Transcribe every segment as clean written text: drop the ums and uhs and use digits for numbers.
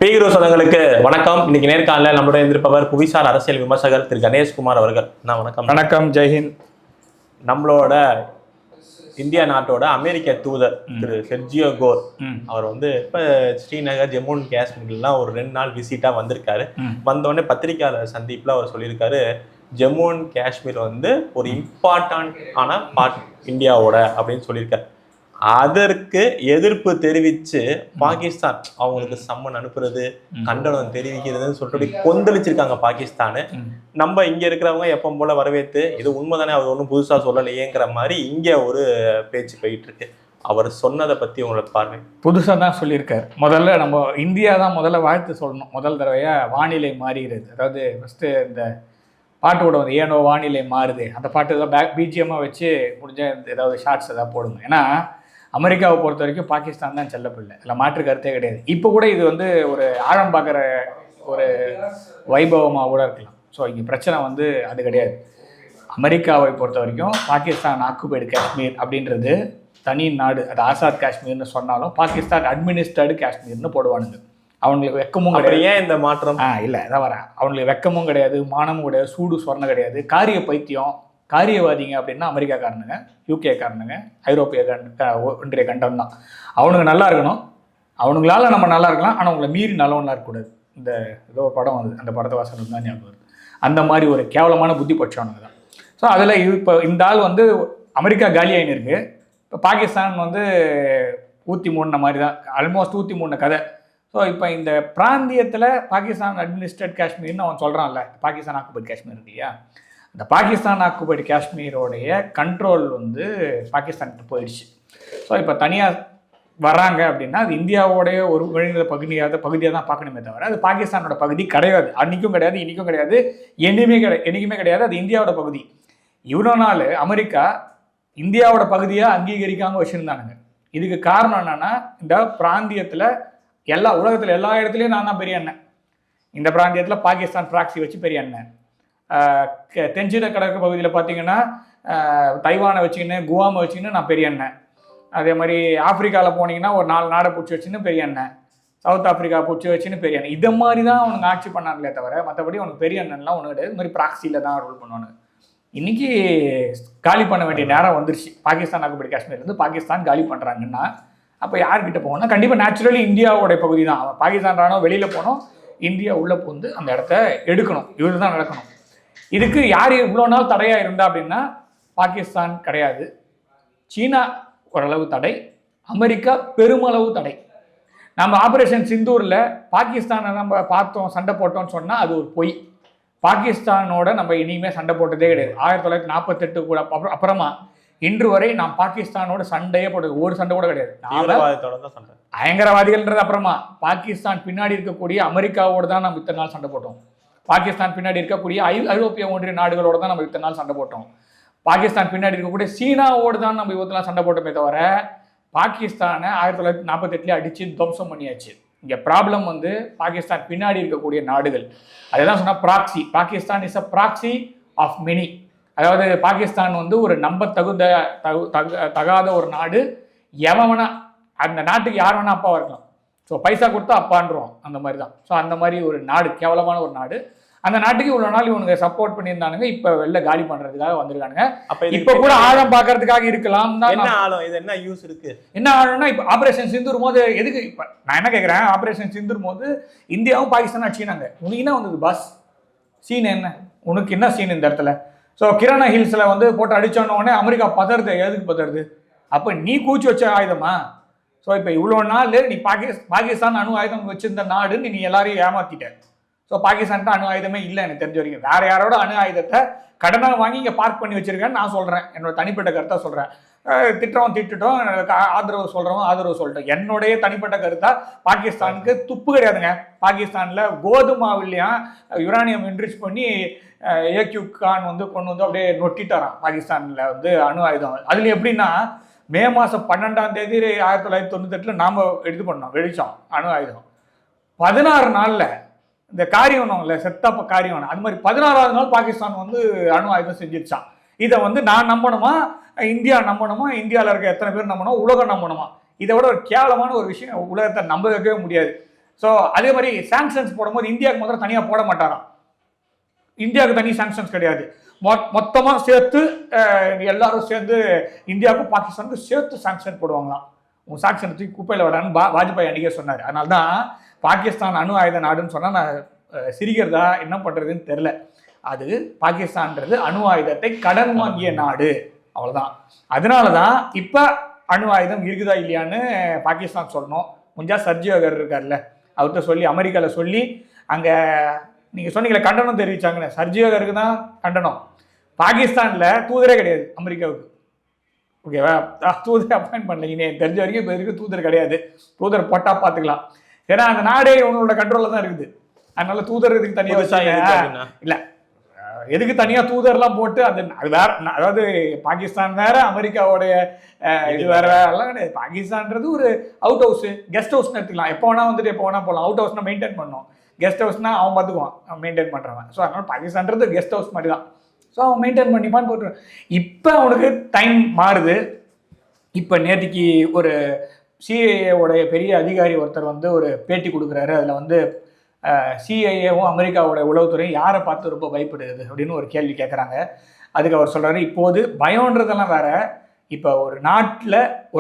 பீகிரு சொந்தங்களுக்கு வணக்கம். இன்னைக்கு நேர்காணல நம்மளுடைய இருந்திருப்பவர் புவிசார் அரசியல் விமர்சகர் திரு கணேஷ்குமார் அவர்கள். வணக்கம். வணக்கம், ஜெய்ஹிந்த். நம்மளோட இந்தியா நாட்டோட அமெரிக்க தூதர் திரு செர்ஜியோ கோர் அவர் இப்ப ஸ்ரீநகர், ஜம்மு அண்ட் காஷ்மீர்லாம் ஒரு 2 நாள் விசிட்டா வந்திருக்காரு. வந்தோடனே பத்திரிகையாளர் சந்திப்புல அவர் சொல்லியிருக்காரு, ஜம்மு அண்ட் காஷ்மீர் ஒரு இம்பார்ட்டன்டான பார்ட் இந்தியாவோட அப்படின்னு சொல்லியிருக்காரு. அதற்கு எதிர்ப்பு தெரிவிச்சு பாகிஸ்தான் அவங்களுக்கு சம்மன் அனுப்புறது, கண்டனம் தெரிவிக்கிறதுன்னு சொல்லிட்டு கொந்தளிச்சிருக்காங்க பாகிஸ்தானு. நம்ம இங்க இருக்கிறவங்க எப்போ போல வரவேற்று இது உண்மைதானே, அவர் ஒன்றும் புதுசா சொல்லலையேங்கிற மாதிரி இங்க ஒரு பேச்சு போயிட்டு இருக்கு. அவர் சொன்னதை பத்தி உங்களுக்கு பார்வை? புதுசா தான் சொல்லியிருக்காரு. முதல்ல நம்ம இந்தியா தான் முதல்ல வாழ்த்து சொல்லணும். முதல் தடவையா வானிலை மாறுகிறது. அதாவது ஃபர்ஸ்ட் இந்த பாட்டோட ஏனோ வானிலை மாறுது, அந்த பாட்டு ஏதாவது பிஜிஎம்மாக வச்சு முடிஞ்ச ஏதாவது ஷார்ட்ஸ் ஏதாவது போடுங்க. ஏன்னா அமெரிக்காவை பொறுத்த வரைக்கும் பாகிஸ்தான் தான் செல்லப்பில்லை, இல்லை மாற்று கருத்தே கிடையாது. இப்போ கூட இது ஒரு ஆழம் பார்க்குற ஒரு வைபவமாக கூட இருக்கலாம். ஸோ இங்கே பிரச்சனை அது கிடையாது. அமெரிக்காவை பொறுத்த வரைக்கும் பாகிஸ்தான் ஆக்குபைடு காஷ்மீர் அப்படின்றது தனி நாடு. அது ஆசாத் காஷ்மீர்னு சொன்னாலும் பாகிஸ்தான் அட்மினிஸ்ட்ரேடு காஷ்மீர்னு போடுவானுங்க. அவங்களுக்கு வெக்கமும் கிடையாது. ஏன் இந்த மாற்றம்? இல்லை இதான் வரேன். அவங்களுக்கு வெக்கமும் கிடையாது, மானமும் கிடையாது, சூடு சொரணை கிடையாது. காரிய பைத்தியம், காரியவாதிங்க அப்படின்னா அமெரிக்காக்காரனுங்க, யூகேக்காரனுங்க, ஐரோப்பிய ஒன்றிய கண்டம் தான். அவனுங்க நல்லா இருக்கணும், அவனுங்களால நம்ம நல்லா இருக்கலாம், ஆனால் அவங்கள மீறி நல்லவனாக இருக்கக்கூடாது. இந்த ஏதோ ஒரு படம் அந்த படத்தை வாசனம் தான் ஞாபகம் வருது. அந்த மாதிரி ஒரு கேவலமான புத்தி பட்சவனுங்க தான். ஸோ அதில் இப்போ இந்த ஆள் அமெரிக்கா காலியாயின்னு இருக்கு. இப்போ பாகிஸ்தான் ஊற்றி மூடின மாதிரி தான், ஆல்மோஸ்ட் ஊற்றி மூடின கதை. ஸோ இப்போ இந்த பிராந்தியத்தில் பாகிஸ்தான் அட்மினிஸ்ட்ரேட் காஷ்மீர்னு அவன் சொல்கிறான்ல, பாகிஸ்தான் ஆக்குபைடு காஷ்மீர் இருக்கு இல்லையா, அந்த பாகிஸ்தான் ஆக்குபைடு காஷ்மீரோடைய கண்ட்ரோல் பாகிஸ்தானுக்கு போயிடுச்சு. ஸோ இப்போ தனியாக வராங்க அப்படின்னா அது இந்தியாவோடைய ஒரு விழுந்த பகுதியாக தான் பார்க்கணுமே தவிர அது பாகிஸ்தானோட பகுதி கிடையாது. அன்றைக்கும் கிடையாது, இன்றைக்கும் கிடையாது, என்றைக்குமே கிடையாது. அது இந்தியாவோட பகுதி. இவ்வளோ நாள் அமெரிக்கா இந்தியாவோட பகுதியாக அங்கீகரிக்காமல் வச்சுருந்தானுங்க. இதுக்கு காரணம் என்னென்னா, இந்த பிராந்தியத்தில் உலகத்தில் எல்லா இடத்துலையும் நான் தான் பெரிய அண்ணன். இந்த பிராந்தியத்தில் பாகிஸ்தான் ப்ராக்சி வச்சு பெரிய அண்ணன். தென்சீன கடற்கு பகுதியில் பார்த்தீங்கன்னா தைவானை வச்சுக்கின்னு, குவாமை வச்சுக்கின்னு நான் பெரிய அண்ணன். அதே மாதிரி ஆப்பிரிக்காவில் போனீங்கன்னா ஒரு 4 நாடை பிடிச்சி வச்சுன்னு பெரிய அண்ணன். சவுத் ஆப்பிரிக்கா பிடிச்சி வச்சுன்னு பெரிய அண்ணன். இதை மாதிரி தான் அவனுக்கு ஆட்சி பண்ணாங்களே தவிர மற்றபடி அவனுக்கு பெரிய அண்ணன்லாம் ஒன்று கிடையாது. இது மாதிரி ப்ராக்சியில் தான் ரூல் பண்ணுவானு. இன்றைக்கி காலி பண்ண வேண்டிய நேரம் வந்துருச்சு. பாகிஸ்தான் ஆக்குபைடு காஷ்மீர்லேருந்து பாகிஸ்தான் காலி பண்ணுறாங்கன்னா அப்போ யார்கிட்ட போகணும்னா கண்டிப்பாக நேச்சுரலி இந்தியாவோட பகுதி தான். அவன் பாகிஸ்தான் ராணுவம் வெளியில் போனோம், இந்தியா உள்ளே போந்து அந்த இடத்த எடுக்கணும். இவர் தான் நடக்கணும். இதுக்கு யார் இவ்வளோ நாள் தடையாக இருந்தா அப்படின்னா பாகிஸ்தான் கிடையாது, சீனா ஓரளவு தடை, அமெரிக்கா பெருமளவு தடை. நம்ம ஆப்ரேஷன் சிந்தூரில் பாகிஸ்தானை நம்ம பார்த்தோம், சண்டை போட்டோம்னு சொன்னால் அது ஒரு பொய். பாகிஸ்தானோட நம்ம இனிமேல் சண்டை போட்டதே கிடையாது. 1948 கூட அப்புறமா இன்று வரை நாம் பாகிஸ்தானோட சண்டையே போட்டது ஒரு சண்டை கூட கிடையாது. பயங்கரவாதிகள்ன்றது அப்புறமா பாகிஸ்தான் பின்னாடி இருக்கக்கூடிய அமெரிக்காவோடு தான் நம்ம இத்தனை நாள் சண்டை போட்டோம். பாகிஸ்தான் பின்னாடி இருக்கக்கூடிய ஐரோப்பிய ஒன்றிய நாடுகளோட தான் நம்ம இத்தனை நாள் சண்டை போட்டோம். பாகிஸ்தான் பின்னாடி இருக்கக்கூடிய சீனாவோடு தான் நம்ம இவ்வளோ சண்டை போட்டோமே தவிர பாகிஸ்தானை 1948 அடித்து துவம்சம் பண்ணியாச்சு. இங்கே ப்ராப்ளம் பாகிஸ்தான் பின்னாடி இருக்கக்கூடிய நாடுகள். அதுதான் சொன்னால் proxy. Pakistan is a proxy of many. அதாவது பாகிஸ்தான் ஒரு தகாத ஒரு நாடு. எவனா அந்த நாட்டுக்கு யார் வேணா அப்பாவாக இருக்கலாம். ஸோ பைசா கொடுத்தா அப்பான்றோம், அந்த மாதிரி தான். ஸோ அந்த மாதிரி ஒரு நாடு, கேவலமான ஒரு நாடு. அந்த நாட்டுக்கு இவ்வளோ நாள் இவனுங்க சப்போர்ட் பண்ணியிருந்தானுங்க. இப்போ வெளில காலி பண்ணுறதுக்காக வந்திருக்கானுங்க. இப்போ கூட ஆழம் பார்க்கறதுக்காக இருக்கலாம் தான். என்ன ஆழம்? இது என்ன யூஸ் இருக்கு? என்ன ஆழம்னா, இப்போ ஆப்ரேஷன் சிந்தூர் போது எதுக்கு? இப்போ நான் என்ன கேட்குறேன், ஆப்ரேஷன் சிந்தூர் போது இந்தியாவும் பாகிஸ்தானும் அடிச்சினாங்க. உனக்கு என்ன வந்தது பாஸ்? சீன் என்ன? உனக்கு என்ன சீன் இந்த இடத்துல? ஸோ கிரானா ஹில்ஸில் போட்டு அடித்தோன்னே அமெரிக்கா பதறது. எதுக்கு பதறது? அப்போ நீ கூச்சி வச்ச ஆயுதமா? ஸோ இப்போ இவ்வளோ நாள் நீ பாகிஸ்தான் அணு ஆயுதம் வச்சிருந்த நாடுன்னு நீ எல்லாரையும் ஏமாத்திட்ட. ஸோ பாகிஸ்தான் அணு ஆயுதமே இல்லை எனக்கு தெரிஞ்ச வரைக்கும். வேற யாரோட அணு ஆயுதத்தை கடனாக வாங்கி இங்கே பார்க் பண்ணி வச்சிருக்கேன்னு நான் சொல்கிறேன். என்னோட தனிப்பட்ட கருத்தாக சொல்கிறேன். திட்டவன் திட்டுட்டோம், ஆதரவு சொல்கிறவன் ஆதரவு சொல்லிட்டோம். என்னுடைய தனிப்பட்ட கருத்தா பாகிஸ்தானுக்கு துப்பு கிடையாதுங்க. பாகிஸ்தானில் கோதுமாவிலையும் யுரானியம் என்ரிச் பண்ணி ஏக்யூ கான் கொண்டு அப்படியே நொட்டிட்டாரான் பாகிஸ்தானில் அணு ஆயுதம். அதில் எப்படின்னா, மே மாதம் 12ஆம் தேதி 1998 நாம் இது பண்ணோம், வெடித்தோம் அணு ஆயுதம். 16 நாளில் இந்த காரியம் இல்லை, செத்தப்ப காரியம், அது மாதிரி 16ஆவது நாள் பாகிஸ்தான் அணு ஆயுதம் செஞ்சிருச்சான். இதை நான் நம்பணுமா, இந்தியா நம்பணுமா, இந்தியாவில் இருக்க எத்தனை பேர் நம்பணும், உலகம் நம்பணுமா? இதை விட ஒரு கேவலமான ஒரு விஷயம் உலகத்தை நம்ப வைக்கவே முடியாது. ஸோ அதே மாதிரி சாங்ஷன்ஸ் போடும்போது இந்தியாவுக்கு முதல்ல தனியாக போட மாட்டாராம். இந்தியாவுக்கு தனி சாங்ஷன்ஸ் கிடையாது, மொத்தமாக சேர்த்து எல்லாரும் சேர்ந்து இந்தியாவுக்கும் பாகிஸ்தானுக்கும் சேர்த்து சாங்ஷன் போடுவாங்களாம். உன் சாங்ஷன் தூக்கி குப்பையில் விடான்னு வாஜ்பாய் அன்றைக்கே சொன்னார். அதனால தான் பாகிஸ்தான் அணு ஆயுத நாடுன்னு சொன்னால் நான் சிரிக்கிறதா என்ன பண்ணுறதுன்னு தெரில. அது பாகிஸ்தான்ன்றது அணு ஆயுதத்தை கடன் வாங்கிய நாடு, அவ்வளோதான். அதனால தான் இப்போ அணு ஆயுதம் இருக்குதா இல்லையான்னு பாகிஸ்தான் சொல்லணும். முஞ்சா சர்ஜி அகர் இருக்கார்ல, அவர்கிட்ட சொல்லி அமெரிக்காவில் சொல்லி அங்கே நீங்கள் சொன்னீங்களே கண்டனம் தெரிவித்தாங்கன்னு, சர்ஜி அகருக்கு தான் கண்டனம். பாகிஸ்தானில் தூதரே கிடையாது அமெரிக்காவுக்கு, ஓகேவா? தூதரை அப்பாயின்ட் பண்ணல, இனி தெரிஞ்ச வரைக்கும் இப்போ இருக்கு தூதர் கிடையாது. தூதர் போட்டால் பார்த்துக்கலாம், ஏன்னா அந்த நாடே உங்களோட கண்ட்ரோலில் தான் இருக்குது. அதனால தூதர் இதுக்கு தனியாக வச்சாங்க இல்லை, எதுக்கு தனியாக தூதர்லாம் போட்டு அது வேற, அதாவது பாகிஸ்தான் வேற அமெரிக்காவோடைய இது வேற எல்லாம் கிடையாது. பாகிஸ்தான்றது ஒரு அவுட் ஹவுஸ், கெஸ்ட் ஹவுஸ்னு எடுத்துக்கலாம். எப்போ வேணா வந்துட்டு எப்போ வேணா போகலாம். அவுட் ஹவுஸ்னா மெயின்டைன் பண்ணணும், கெஸ்ட் ஹவுஸ்னா அவன் பார்த்துக்குவான், அவன் மெயின்டைன் பண்ணுறவன். ஸோ அதனால பாகிஸ்தான்றது கெஸ்ட் ஹவுஸ் மாதிரி தான். ஸோ அவன் மெயின்டைன் பண்ணிப்பான்னு போட்டு இப்போ அவனுக்கு டைம் மாறுது. இப்போ நேற்றுக்கு ஒரு சிஐஏவோடைய பெரிய அதிகாரி ஒருத்தர் வந்து ஒரு பேட்டி கொடுக்குறாரு. அதில் வந்து சிஐஏவும் அமெரிக்காவோட உளவுத்துறையும் யாரை பார்த்து ரொம்ப பயப்படுது அப்படின்னு ஒரு கேள்வி கேட்குறாங்க. அதுக்கு அவர் சொல்கிறாரு, இப்போது பயம்ன்றதெல்லாம் வேற, இப்போ ஒரு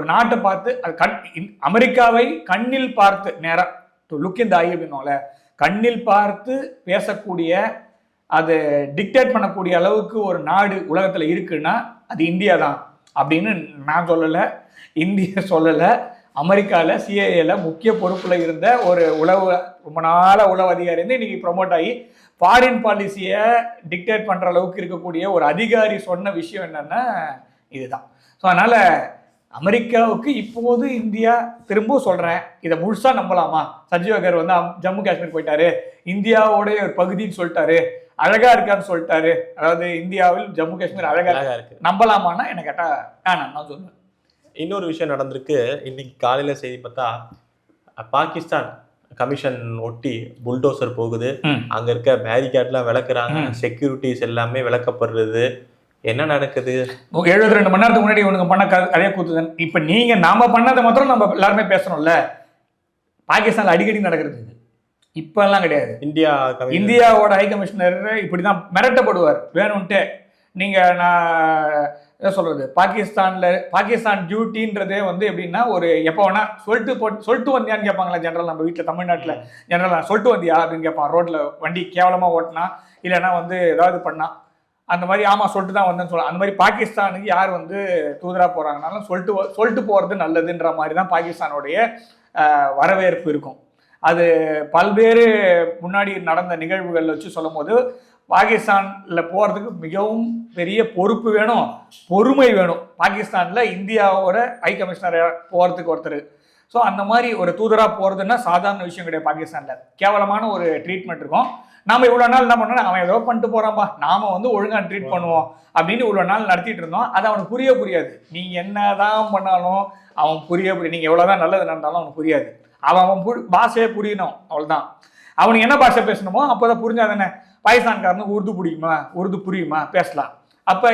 நாட்டை பார்த்து அது அமெரிக்காவை கண்ணில் பார்த்து நேராக டு லுக் இன் த ஐ அப்படின்னோம்ல, கண்ணில் பார்த்து பேசக்கூடிய, அது டிக்டேட் பண்ணக்கூடிய அளவுக்கு ஒரு நாடு உலகத்தில் இருக்குன்னா அது இந்தியா தான் அப்படின்னு நான் சொல்லலை, இந்தியா சொல்லலை. அமெரிக்காவில் சிஐஏல முக்கிய பொறுப்பில் இருந்த ஒரு ரொம்ப நாளாக உளவு அதிகாரி வந்து இன்னைக்கு ப்ரொமோட் ஆகி ஃபாரின் பாலிசியை டிக்டேட் பண்ணுற அளவுக்கு இருக்கக்கூடிய ஒரு அதிகாரி சொன்ன விஷயம் என்னன்னா இதுதான். ஸோ அதனால் அமெரிக்காவுக்கு இப்போது இந்தியா, திரும்ப சொல்கிறேன், இதை முழுசாக நம்பலாமா? சஞ்சீவ் அகர் வந்து ஜம்மு காஷ்மீர் போயிட்டாரு, இந்தியாவோடைய ஒரு பகுதின்னு சொல்லிட்டாரு, அழகா இருக்கான்னு சொல்லிட்டாரு, அதாவது இந்தியாவில் ஜம்மு காஷ்மீர் அழகா இருக்கு, நம்பலாமான்னா என்ன கேட்டால் நான் சொல்லுவேன். இன்னொரு விஷயம் நடந்திருக்கு. இன்னைக்கு காலையில செய்தி பார்த்தா பாகிஸ்தான் கமிஷன் ஒட்டி புல்டோசர் போகுது, அங்க இருக்க பேரிகேட்லாம் விளக்குறாங்க, செக்யூரிட்டிஸ் எல்லாமே விளக்கப்படுறது. என்ன நடக்குது? 72 மணி நேரத்துக்கு முன்னாடி உனக்கு பண்ண அதே கூத்துதான். இப்ப நீங்க நாம பண்ணதை மாத்திரம் நம்ம எல்லாருமே பேசணும்ல. பாகிஸ்தான்ல அடிக்கடி நடக்கிறது இப்ப எல்லாம் கிடையாது. இந்தியாவோட ஹை கமிஷனர் இப்படிதான் மிரட்டப்படுவார் வேணும்ட்டு. நீங்க நான் என்ன சொல்றது, பாகிஸ்தான் டியூட்டின்றதே வந்து எப்படின்னா, ஒரு எப்போ வேணா சொல்லிட்டு வந்தியான்னு கேட்பாங்களா ஜெனரல். நம்ம வீட்டில் தமிழ்நாட்டில் ஜெனரல் சொல்லிட்டு வந்தியா அப்படின்னு கேட்பான். ரோட்ல வண்டி கேவலமாக ஓட்டினா இல்லைன்னா வந்து ஏதாவது பண்ணா அந்த மாதிரி ஆமாம் சொல்லிட்டு தான் வந்தேன்னு சொல்ல. அந்த மாதிரி பாகிஸ்தானுக்கு யார் வந்து தூதராக போகிறாங்கனாலும் சொல்லிட்டு போகிறது நல்லதுன்ற மாதிரி தான் பாகிஸ்தானுடைய வரவேற்பு இருக்கும். அது பல்வேறு முன்னாடி நடந்த நிகழ்வுகள் வச்சு சொல்லும் போது பாகிஸ்தானில் போகிறதுக்கு மிகவும் பெரிய பொறுப்பு வேணும், பொறுமை வேணும். பாகிஸ்தானில் இந்தியாவோட ஹை கமிஷனர் போகிறதுக்கு ஒருத்தர். ஸோ அந்த மாதிரி ஒரு தூதராக போகிறதுன்னா சாதாரண விஷயம் கிடையாது. பாகிஸ்தானில் கேவலமான ஒரு ட்ரீட்மெண்ட் இருக்கும். நாம் இவ்வளோ நாள் என்ன பண்ணோம், அவன் ஏதோ பண்ணிட்டு போகிறான்பா, நாம் வந்து ஒழுங்காக ட்ரீட் பண்ணுவோம் அப்படின்னு இவ்வளோ நாள் நடத்திட்டு இருந்தோம். அது அவனுக்கு புரியாது. நீங்கள் என்ன தான் பண்ணாலும் அவன் நீங்கள் எவ்வளோ தான் நல்லது நடந்தாலும் அவனுக்கு புரியாது. அவன் பாஷையே புரியணும், அவ்வளோதான். அவனுக்கு என்ன பாஷை பேசணுமோ அப்போ தான் புரிஞ்சாதானே. பாகிஸ்தான்காரனுக்கு உருது புரியுமா பேசலாம். அப்போ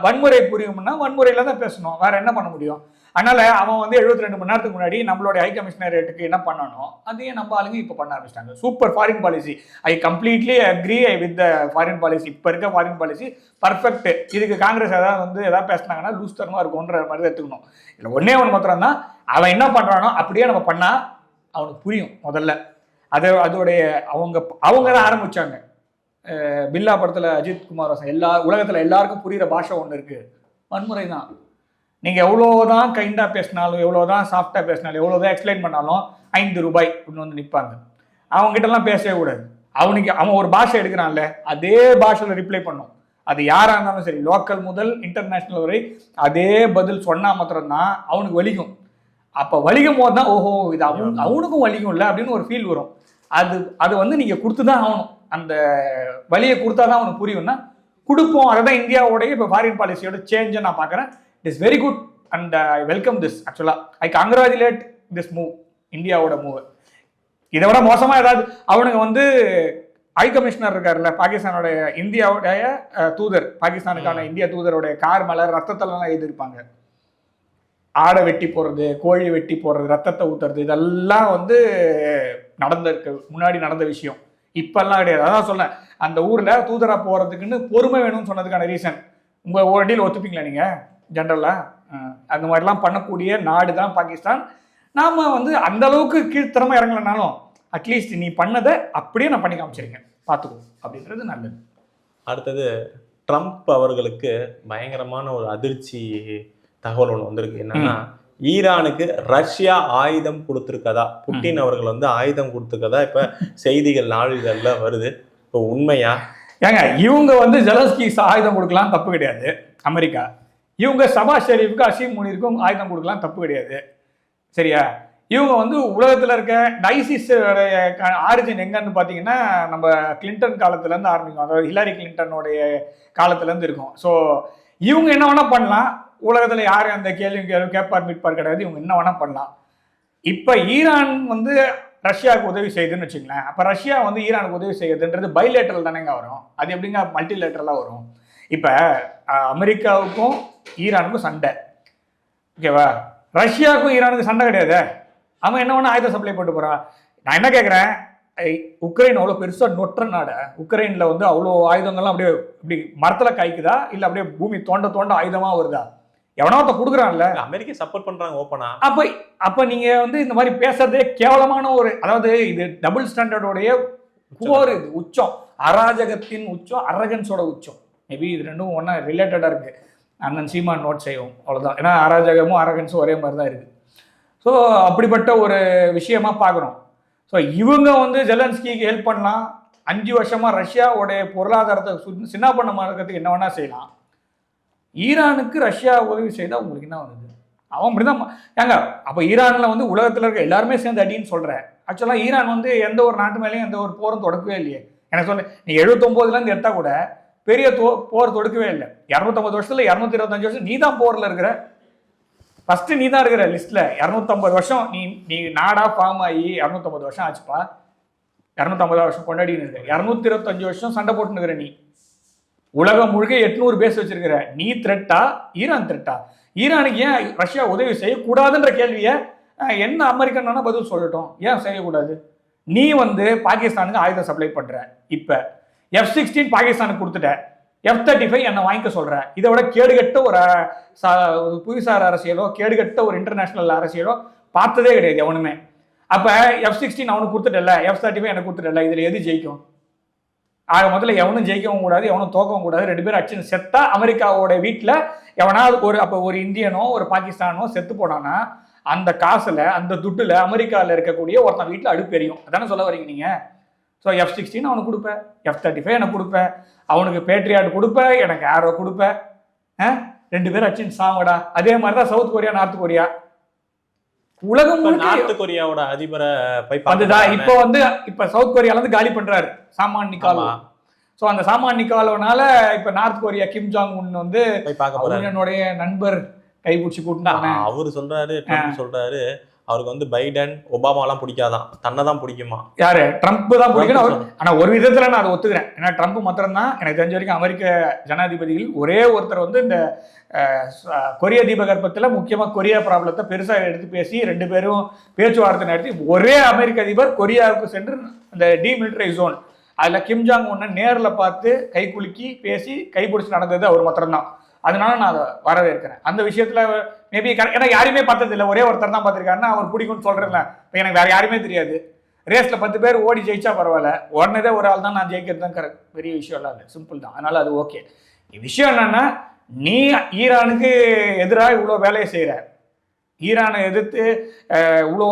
வன்முறை புரியும்னா வன்முறையில் தான் பேசணும், வேற என்ன பண்ண முடியும்? அதனால அவன் வந்து 72 மணி நேரத்துக்கு முன்னாடி நம்மளோட ஹை கமிஷனரேட்டுக்கு என்ன பண்ணணும் அதையே நம்ம ஆளுங்க இப்போ பண்ண ஆரம்பிச்சிட்டாங்க. Super foreign policy. I completely agree with the foreign policy. இப்போ இருக்க ஃபாரின் பாலிசி பர்ஃபெக்ட். இதுக்கு காங்கிரஸ் ஏதாவது பேசினாங்கன்னா லூஸ் தரமாக இருக்கும்ன்ற மாதிரி எடுத்துக்கணும். இல்லை ஒன்னே ஒன்று மாத்திரம் தான், அவன் என்ன பண்ணுறானோ அப்படியே நம்ம பண்ணால் அவனுக்கு புரியும். முதல்ல அதோடைய அவங்க தான் ஆரம்பிச்சாங்க. பில்லா படத்தில் அஜித் குமார் உலகத்தில் எல்லாருக்கும் புரிகிற பாஷை ஒன்று இருக்குது, வன்முறை தான். நீங்கள் எவ்வளோதான் கைண்டாக பேசினாலும், எவ்வளோதான் சாஃப்டாக பேசினாலும், எவ்வளோதான் எக்ஸ்பிளைன் பண்ணாலும் 5 ரூபாய் அப்படின்னு வந்து நிற்பாங்க. அவங்ககிட்டலாம் பேசவே கூடாது. அவன் ஒரு பாஷை எடுக்கிறான்ல, அதே பாஷையில் ரிப்ளை பண்ணும். அது யாராக இருந்தாலும் சரி, லோக்கல் முதல் இன்டர்நேஷ்னல் வரை அதே பதில் சொன்னால் மாத்திரம்தான் அவனுக்கு வலிக்கும். அப்போ வலிக்கும் போது தான் ஓஹோ இது அவனுக்கும் வலிக்கும் இல்லை அப்படின்னு ஒரு ஃபீல் வரும். அது வந்து நீங்கள் கொடுத்து தான் ஆகணும். அந்த வலியை கொடுத்தா தான் அவனுக்கு புரியும்னா கொடுப்போம். அதை தான் இந்தியாவோடைய இப்போ ஃபாரின் பாலிசியோட சேஞ்சை நான் பார்க்குறேன். It is very good and I welcome this. ஆக்சுவலாக ஐ கங்க்ராச்சுலேட் திஸ் மூவ், இந்தியாவோட மூவ். இதை விட மோசமாக ஏதாவது அவனுங்க வந்து ஹை கமிஷனர் இருக்காருல்ல பாகிஸ்தானோடைய இந்தியாவுடைய தூதர், பாகிஸ்தானுக்கான இந்திய தூதருடைய கார் மேலே ரத்தத்தெல்லாம் எழுதியிருப்பாங்க. ஆடை வெட்டி போடுறது, கோழி வெட்டி போடுறது, ரத்தத்தை ஊத்துறது, இதெல்லாம் வந்து முன்னாடி நடந்த விஷயம். இப்பெல்லாம் கிடையாது. அதான் சொன்னேன், அந்த ஊர்ல தூதரா போறதுக்குன்னு பொறுமை வேணும்னு சொன்னதுக்கான ரீசன். உங்க ஒரு டீல் ஒத்துப்பீங்களா நீங்க ஜென்ரலா? அந்த மாதிரிலாம் பண்ணக்கூடிய நாடு தான் பாகிஸ்தான். நாம வந்து அந்த அளவுக்கு கீழ்த்தரமா இறங்கலனாலும் அட்லீஸ்ட் நீ பண்ணதை அப்படியே நான் பண்ணி காமிச்சிருக்கேன், பார்த்துக்கோ அப்படின்றது நல்லது. அடுத்தது ட்ரம்ப் அவர்களுக்கு பயங்கரமான ஒரு அதிர்ச்சி தகவல் ஒன்று வந்திருக்கு. என்னன்னா, ஈரானுக்கு ரஷ்யா ஆயுதம் கொடுத்துருக்கதா, புட்டின் அவர்கள் வந்து ஆயுதம் கொடுத்துருக்கதா இப்ப செய்திகள் நாளிதழ்ல வருது. இப்போ உண்மையா? ஏங்க, இவங்க வந்து ஜெலன்ஸ்கி ஆயுதம் கொடுக்கலாம், தப்பு கிடையாது. அமெரிக்கா இவங்க ஷபாஸ் ஷெரீஃப்க்கு, அசீம் முனீருக்கும் ஆயுதம் கொடுக்கலாம், தப்பு கிடையாது. சரியா? இவங்க வந்து உலகத்தில் இருக்க ஐசிஸ் ஆரிஜின் எங்கன்னு பார்த்தீங்கன்னா நம்ம கிளின்டன் காலத்துலேருந்து ஆரம்பிக்கும். அதாவது ஹிலாரி கிளின்டனுடைய காலத்துலேருந்து இருக்கும். ஸோ இவங்க என்ன வேணால் பண்ணலாம். உலகத்தில் யாரும் அந்த கேள்வி கேட்பார் மீட்பார் கிடையாது. இவங்க என்ன வேணால் பண்ணலாம். இப்போ ஈரான் வந்து ரஷ்யாவுக்கு உதவி செய்யுதுன்னு வச்சுங்களேன். அப்போ ரஷ்யா வந்து ஈரானுக்கு உதவி செய்யுதுன்றது பைலேட்டரல் தானேங்க வரும். அது எப்படிங்க மல்டிலேட்டரலாக வரும்? இப்போ அமெரிக்காவுக்கும் ஈரானுக்கும் சண்டை, ஓகேவா? ரஷ்யாவுக்கும் ஈரானுக்கு சண்டை கிடையாது. அவன் என்ன வேணா ஆயுதம் சப்ளை பண்ணிட்டு போறான். நான் என்ன கேட்குறேன், உக்ரைன் அவ்வளோ பெருசாக நொற்ற நாடு. உக்ரைனில் வந்து அவ்வளோ ஆயுதங்கள்லாம் அப்படியே இப்படி மரத்தில் காய்க்குதா, இல்லை அப்படியே பூமி தோண்ட தோண்ட ஆயுதமாக வருதா? எவனோ ஒருத்த கொடுக்குறான்ல. அமெரிக்கா சப்போர்ட் பண்றாங்க ஓப்பனா. அப்போ நீங்க வந்து இந்த மாதிரி பேசுறதே கேவலமான ஒரு, அதாவது இது டபுள் ஸ்டாண்டர்டோடைய கோர், இது உச்சம், அராஜகத்தின் உச்சம், அரகன்ஸோட உச்சம். மேபி இது ரெண்டும் ஒன்றா ரிலேட்டடாக இருக்கு. அண்ணன் சீமான் நோட் செய்வோம், அவ்வளோதான். ஏன்னா அராஜகமும் அரகன்ஸும் ஒரே மாதிரி தான் இருக்குது. ஸோ அப்படிப்பட்ட ஒரு விஷயமா பார்க்குறோம். ஸோ இவங்க வந்து ஜெலன்ஸ்கிக்கு ஹெல்ப் பண்ணலாம். 5 வருஷமா ரஷ்யாவுடைய பொருளாதாரத்தை சின்ன பண்ண இருக்கிறதுக்கு என்ன வேணா செய்யலாம். ஈரானுக்கு ரஷ்யா உதவி செய்தால் உங்களுக்கு என்ன வந்தது? அவன் அப்படிதான் ஏங்க. அப்போ ஈரானில் வந்து உலகத்தில் இருக்க எல்லாருமே சேர்ந்து அடின்னு சொல்கிறேன். ஆக்சுவலாக ஈரான் வந்து எந்த ஒரு நாட்டு மேலேயும் எந்த ஒரு போரும் தொடக்கவே இல்லையே. எனக்கு சொல்ல, நீ 79லேருந்து எடுத்தால் கூட பெரிய போர் தொடுக்கவே இல்லை. 250 வருஷத்தில் 225 வருஷம் நீ தான் போரில் இருக்கிற. ஃபஸ்ட்டு நீ தான் இருக்கிற லிஸ்ட்டில். 250 வருஷம் நீ நாடாக ஃபார்ம் ஆகி 250 வருஷம் ஆச்சுப்பா. 250 வருஷம் கொண்டாடின்னு இருக்க. 225 வருஷம் சண்டை போட்டுன்னு இருக்கிற நீ. உலகம் முழுக்க 800 பேஸ் வச்சிருக்கிற நீ த்ரெட்டா, ஈரான் த்ரெட்டா? ஈரானுக்கு ஏன் ரஷ்யா உதவி செய்யக்கூடாதுன்ற கேள்வியை என்ன அமெரிக்கன்னா பதில் சொல்லட்டும். ஏன் செய்யக்கூடாது? நீ வந்து பாகிஸ்தானுக்கு ஆயுதம் சப்ளை பண்ற. இப்போ F-16 பாகிஸ்தானுக்கு கொடுத்துட்ட, F-35 என்னை வாங்கிக்க சொல்ற. இதை விட கேடுகட்ட ஒரு புவிசார் அரசியலோ, கேடுகட்ட ஒரு இன்டர்நேஷனல் அரசியலோ பார்த்ததே கிடையாது எவனுமே. அப்போ F-16 அவனுக்கு கொடுத்துட்டல, F-35 எனக்கு கொடுத்துட்டல, இதில் எது ஜெயிக்கும்? ஆக முதல்ல எவனும் ஜெயிக்கவும் கூடாது, எவனும் தோக்கவும் கூடாது. 2 பேரும் அடிச்சு செத்தா அமெரிக்காவோட வீட்டில் எவனாவது அப்போ ஒரு இந்தியனோ ஒரு பாகிஸ்தானோ செத்து போனான்னா அந்த காசுல, அந்த துட்டுல அமெரிக்காவில் இருக்கக்கூடிய ஒருத்தன் வீட்டில் அடுப்பு எரியும். அதானே சொல்ல வரீங்க நீங்க? ஸோ F-16 அவனுக்கு கொடுப்பேன், F-35 எனக்கு கொடுப்பேன், அவனுக்கு பேட்ரியாட் கொடுப்பேன், எனக்கு ஆரோ கொடுப்பேன். 2 பேரும் அடிச்சு சாங்கடா. அதே மாதிரி தான் சவுத் கொரியா, நார்த் கொரியா. உலகம் நார்த் கொரியாவோட அதிபரை அதுதான் இப்போ வந்து இப்ப சவுத் கொரியால இருந்து காலி பண்றாரு சாமான் நிக்காலோ. ஸோ அந்த சாமான் நிக்காலோனால இப்ப north Korea Kim Jong Un வந்து என்னுடைய நண்பர் கைப்பிடிச்சு கூட்டினாங்க. அவரு சொல்றாரு, ட்ரம்ப் சொல்றாரு, அவருக்கு வந்து பைடன் ஒபாமாலாம் பிடிக்காதான், தன்னை தான் பிடிக்குமா. யாரு? ட்ரம்ப் தான் பிடிக்கணும். ஆனா ஒரு விதத்துல நான் அதை ஒத்துக்கிறேன். ஏன்னா ட்ரம்ப் மாத்திரம் தான் எனக்கு தெரிஞ்ச வரைக்கும் அமெரிக்க ஜனாதிபதிகள் ஒரே ஒருத்தர் வந்து இந்த கொரிய தீபகற்பத்தில் முக்கியமாக கொரியா ப்ராப்ளத்தை பெருசாக எடுத்து பேசி 2 பேரும் பேச்சுவார்த்தை நடத்தி ஒரே அமெரிக்க அதிபர் கொரியாவுக்கு சென்று அந்த டீமிலிட்டரி ஜோன் அதில் கிம் ஜாங் உன்னை நேரில் பார்த்து கை குலுக்கி பேசி கைப்பிடிச்சு நடந்தது அவர் மாத்திரம்தான். அதனால நான் அதை வரவேற்கிறேன். அந்த விஷயத்துல மேபி ஏன்னா யாருமே பார்த்ததில்லை, ஒரே ஒருத்தர் தான் பார்த்துருக்காருன்னா அவர் பிடிக்கும்னு சொல்றேன்ல. இப்போ எனக்கு வேற யாருமே தெரியாது. ரேஸ்ல 10 பேர் ஓடி ஜெயிச்சா பரவாயில்ல, உடனே ஒரு ஆள் தான் நான் ஜெயிக்கிறது தான் கரெக்ட். பெரிய விஷயம் எல்லாம் இல்லை, சிம்பிள் தான். அதனால அது ஓகே. விஷயம் என்னன்னா, நீ ஈரானுக்கு எதிராக இவ்வளோ வேலையை செய்கிற, ஈரானை எதிர்த்து இவ்வளோ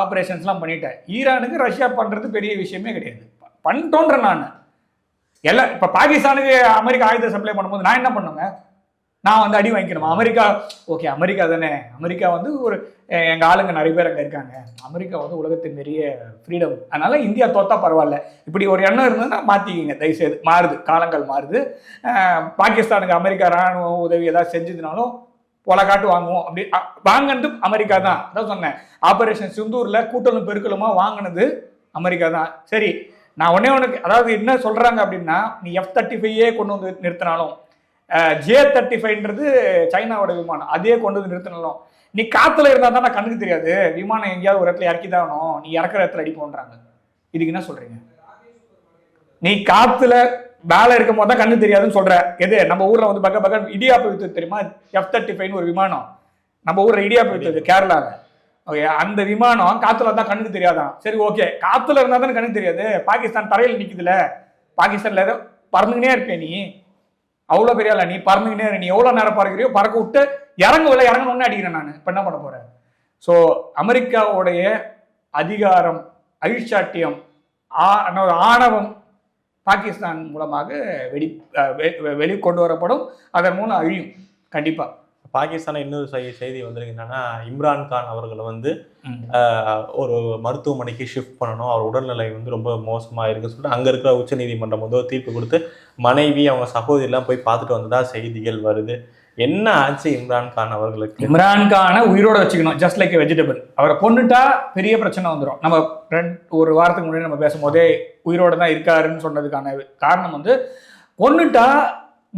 ஆப்ரேஷன்ஸ்லாம் பண்ணிட்ட. ஈரானுக்கு ரஷ்யா பண்ணுறது பெரிய விஷயமே கிடையாது. பண்ணிட்டோன்ற நான் எல்லாம். இப்போ பாகிஸ்தானுக்கு அமெரிக்கா ஆயுதம் சப்ளை பண்ணும்போது நான் என்ன பண்ணுங்க? நான் வந்து அடி வாங்கிக்கணுமா? அமெரிக்கா ஓகே, அமெரிக்கா தானே. அமெரிக்கா வந்து ஒரு எங்கள் ஆளுங்க நிறைய பேர் அங்கே இருக்காங்க. அமெரிக்கா வந்து உலகத்தின் பெரிய ஃப்ரீடம். அதனால இந்தியா தோத்தா பரவாயில்ல. இப்படி ஒரு எண்ணம் இருந்ததுன்னா மாற்றிக்கிங்க தயவுசெய்து. மாறுது, காலங்கள் மாறுது. பாகிஸ்தானுக்கு அமெரிக்கா ராணுவ உதவி ஏதாவது செஞ்சதுனாலும் பொலக்காட்டு வாங்குவோம். அப்படி வாங்கினது அமெரிக்கா தான். அதான் சொன்னேன், ஆபரேஷன் சிந்தூரில் கூட்டலும் பெருக்கலுமா வாங்கினது அமெரிக்கா தான். சரி, நான் உனக்கு அதாவது என்ன சொல்கிறாங்க அப்படின்னா, நீ F-35 கொண்டு வந்து நிறுத்தினாலும், J-35ன்றது சைனாவோட விமானம், அதே கொண்டு வந்து நிறுத்தினாலும், நீ காத்துல இருந்தா தான் கண்ணுக்கு தெரியாது, விமானம் எங்கேயாவது ஒரு இடத்துல இறக்கி தான் ஆகணும், நீ இறக்குற இடத்துல அடிப்போன்றாங்க. இதுக்கு என்ன சொல்றீங்க? நீ காத்துல வேலை இருக்கும் போது தான் கண்ணு தெரியாதுன்னு சொல்ற. எது நம்ம ஊர்ல வந்து பக்க பக்க இடியாப்பு வித்தது தெரியுமா? F-35 ஒரு விமானம் நம்ம ஊர்ல இடியாப்பு வித்தது கேரளால. ஓகே, அந்த விமானம் காத்துல தான் கண்ணுக்கு தெரியாதான். சரி ஓகே, காத்துல இருந்தா தானே கண்ணுக்கு தெரியாது. பாகிஸ்தான் தரையில் நிக்குதுல, பாகிஸ்தான்ல ஏதோ பறந்துக்கினே இருப்பே நீ, அவ்வளவு பெரிய ஆளா நீ? பறந்துக்கினே நீ எவ்வளவு நேரம் பறக்கிறியோ பறக்க விட்டு இறங்கணும்னு அடிக்கிறேன் நான். இப்ப என்ன பண்ண போறேன்? ஸோ அமெரிக்காவுடைய அதிகாரம், அழிச்சாட்டியம், ஆணவம் பாகிஸ்தான் மூலமாக வெளிக்கொண்டு வரப்படும். அதன் மூலம் அழியும் கண்டிப்பா. பாகிஸ்தான இன்னொரு செய்தி வந்திருக்கு என்னன்னா, இம்ரான் கான் அவர்களை வந்து ஒரு மருத்துவமனைக்கு ஷிஃப்ட் பண்ணணும், அவர் உடல்நிலை வந்து ரொம்ப மோசமாக இருக்குன்னு சொல்லிட்டு அங்கே இருக்கிற உச்ச நீதிமன்றம் வந்து ஒரு தீர்ப்பு கொடுத்து மனைவி அவங்க சகோதரிலாம் போய் பார்த்துட்டு வந்ததா செய்திகள் வருது. என்ன ஆச்சு இம்ரான் கான் அவர்களுக்கு? இம்ரான் கானை உயிரோட வச்சுக்கணும், ஜஸ்ட் லைக் வெஜிடபிள். அவரை கொண்டுட்டா பெரிய பிரச்சனை வந்துடும். நம்ம ஒரு வாரத்துக்கு முன்னாடி நம்ம பேசும்போதே உயிரோட தான் இருக்காருன்னு சொன்னதுக்கான காரணம் வந்து, கொண்டுட்டா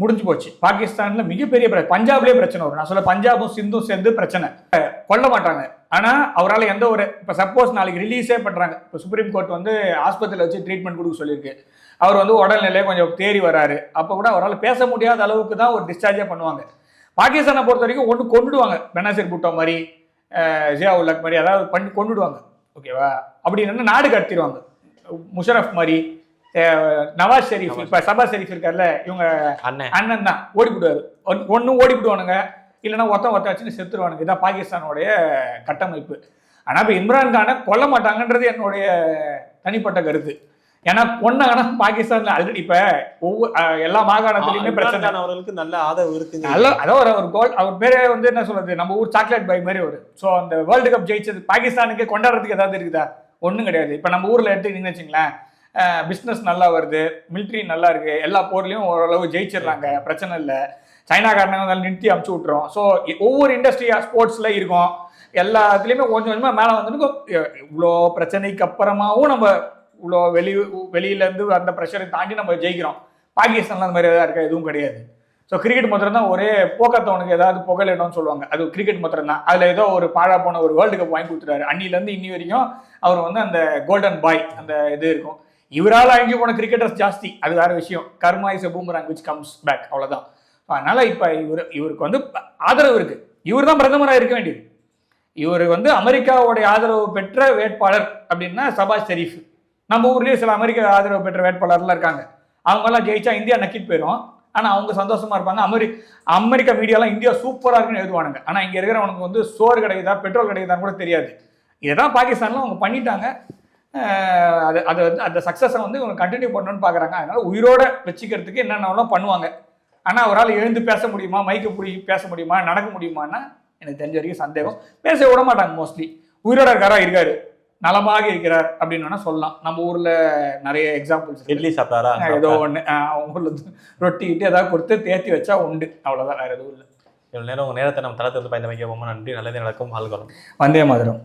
முடிஞ்சு போச்சு. பாகிஸ்தான்ல மிகப்பெரிய பஞ்சாப்லேயே பிரச்சனை வரும். நான் சொல்ல பஞ்சாபும் சிந்தும் சேர்ந்து பிரச்சனை, கொல்ல மாட்டாங்க. ஆனா அவரால் எந்த ஒரு இப்போ சப்போஸ் நாளைக்கு ரிலீஸே பண்றாங்க, இப்போ சுப்ரீம் கோர்ட் வந்து ஆஸ்பத்திரியில் வச்சு ட்ரீட்மெண்ட் கொடுக்க சொல்லியிருக்கு, அவர் வந்து உடல்நிலையே கொஞ்சம் தேறி வராரு, அப்போ கூட அவரால் பேச முடியாத அளவுக்கு தான் ஒரு டிஸ்சார்ஜே பண்ணுவாங்க. பாகிஸ்தானை பொறுத்த வரைக்கும் ஒன்று கொண்டுடுவாங்க, பெனாசிர் பூட்டோ மாதிரி, ஜியா உல் ஹக் மாதிரி, அதாவது பண்ணி கொண்டுடுவாங்க. ஓகேவா? அப்படின்னு நாடு கடத்திடுவாங்க. முஷரஃப் மாதிரி, நவாஸ் ஷெரீஃப், இப்ப சபா ஷெரீஃப் இருக்கார்ல, இவங்க அண்ணன் தான் ஓடிவிடுவாரு. ஒன்னும் ஓடிவிடுவானுங்க, இல்லைன்னா ஒத்த வச்சுன்னு செத்துருவானுங்க. இதான் பாகிஸ்தானுடைய கட்டமைப்பு. ஆனா இப்ப இம்ரான் கானை கொல்ல மாட்டாங்கன்றது என்னுடைய தனிப்பட்ட கருத்து. ஏன்னா பொண்ணாங்கன்னா பாகிஸ்தான்ல ஆல்ரெடி இப்ப ஒவ்வொரு எல்லா மாகாணத்திலுமே பிரச்சனை. அவர்களுக்கு நல்ல ஆதரவு இருக்கு. நல்ல அதாவது ஒரு கோல், அவர் பேரே வந்து என்ன சொல்றது, நம்ம ஊர் சாக்லேட் பாய் மாதிரி ஒரு. ஸோ அந்த வேர்ல்டு கப் ஜெயிச்சது பாகிஸ்தானுக்கு கொண்டாடுறதுக்கு ஏதாவது இருக்குதா? ஒன்றும் கிடையாது. இப்போ நம்ம ஊர்ல எடுத்துக்கிட்டீங்கன்னு வச்சுங்களேன், பிஸ்னஸ் நல்லா வருது, மிலிட்ரி நல்லா இருக்கு, எல்லா போர்லையும் ஓரளவு ஜெயிச்சிடுறாங்க, பிரச்சனை இல்லை. சைனாக்காரங்க நிறுத்தி அமுச்சு விட்டுறோம். ஸோ ஒவ்வொரு இண்டஸ்ட்ரியா ஸ்போர்ட்ஸ்ல இருக்கும், எல்லாத்துலேயுமே கொஞ்சம் கொஞ்சமாக மேலே வந்துட்டு இவ்வளோ பிரச்சனைக்கு அப்புறமாவும் நம்ம இவ்வளோ வெளியிலேருந்து அந்த ப்ரெஷரை தாண்டி நம்ம ஜெயிக்கிறோம். பாகிஸ்தான்ல அந்த மாதிரி எதாவது இருக்கா? எதுவும் கிடையாது. ஸோ கிரிக்கெட் மாத்திரம் தான் ஒரே போக்கத்தவனுக்கு ஏதாவது புகழிடம்னு சொல்லுவாங்க, அது கிரிக்கெட் மாத்திரம் தான். அதில் ஏதோ ஒரு பாழா போன ஒரு வேர்ல்டு கப் வாங்கி கொடுத்துட்டாரு. அன்னிலேருந்து இன்னி வரைக்கும் அவர் வந்து அந்த கோல்டன் பாய் அந்த இது இருக்கும். இவரால் அழிஞ்சு போன கிரிக்கெட்டர்ஸ் ஜாஸ்தி, அது வேற விஷயம். Karma is a boomerang which comes back, அவ்வளோதான். அதனால இப்போ இவருக்கு வந்து ஆதரவு இருக்கு. இவர் தான் பிரதமராக இருக்க வேண்டியது. இவர் வந்து அமெரிக்காவுடைய ஆதரவு பெற்ற வேட்பாளர் அப்படின்னா சபாஸ் ஷெரீஃப். நம்ம ஊர்லேயே சில அமெரிக்க ஆதரவு பெற்ற வேட்பாளர்லாம் இருக்காங்க. அவங்கெல்லாம் ஜெயிச்சா இந்தியா நக்கிட்டு போயிடும். ஆனால் அவங்க சந்தோஷமா இருப்பாங்க. அமெரிக்கா மீடியாலாம் இந்தியா சூப்பராக இருக்குன்னு எழுதுவானுங்க. ஆனால் இங்கே இருக்கிறவனுக்கு வந்து சோறு கிடைக்குதா பெட்ரோல் கிடைக்குதான்னு கூட தெரியாது. இதுதான் பாகிஸ்தான்ல அவங்க பண்ணிட்டாங்க. அது அந்த சக்ஸஸை வந்து இவங்க கண்டினியூ பண்ணணும்னு பார்க்குறாங்க. அதனால உயிரோட வச்சுக்கிறதுக்கு என்னென்னலாம் பண்ணுவாங்க. ஆனால் அவரால் எழுந்து பேச முடியுமா, மைக்கு பிடி பேச முடியுமா, நடக்க முடியுமான்னா எனக்கு தெரிஞ்ச வரைக்கும் சந்தேகம். பேச விட மாட்டாங்க மோஸ்ட்லி. உயிரோட இருக்காரு, நலமாக இருக்கிறார் அப்படின்னு வேணா சொல்லலாம். நம்ம ஊர்ல நிறைய எக்ஸாம்பிள்ஸ். இட்லி சாப்பிட்டாரா, ஏதோ ஒன்று அவங்க ஊர்ல ரொட்டி கிட்டு ஏதாவது கொடுத்து தேத்தி வச்சா உண்டு, அவ்வளோதான், வேற எதுவும் இல்லை. இவ்வளோ நேரம் உங்கள் நேரத்தை நம்ம தளத்தை வந்து பயந்து வைக்க ரொம்ப நன்றி. நல்லதே நடக்கும். வாழ்க்கணும். வந்தே மாதரம்.